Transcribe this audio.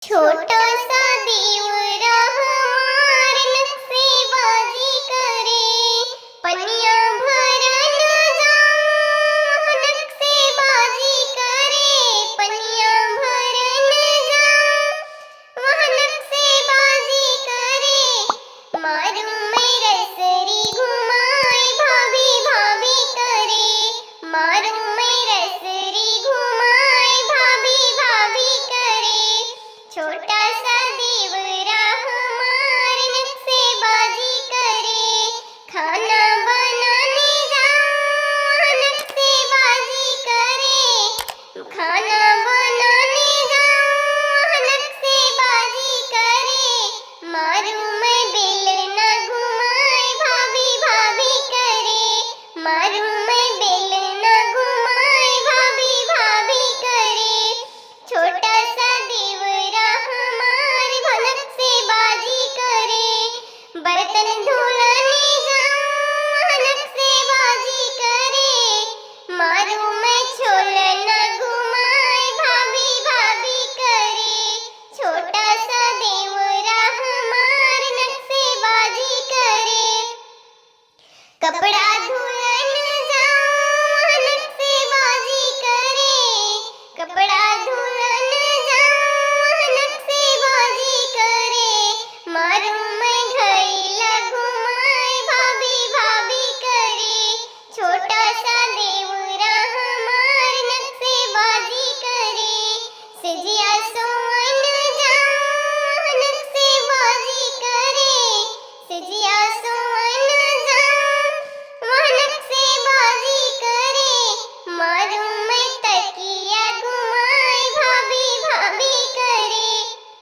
छोटा सा दीवरा हमार नक्शेबाजी करे, पनिया भरल जाऊं नक्शेबाजी करे, पनिया भरल जाऊं वह नक्शेबाजी करे। मारूं मैं रसरी घुमाए भाभी भाभी करे, मारूं मैं रसरी घुमाए भाभी भाभी करे। छोटा सा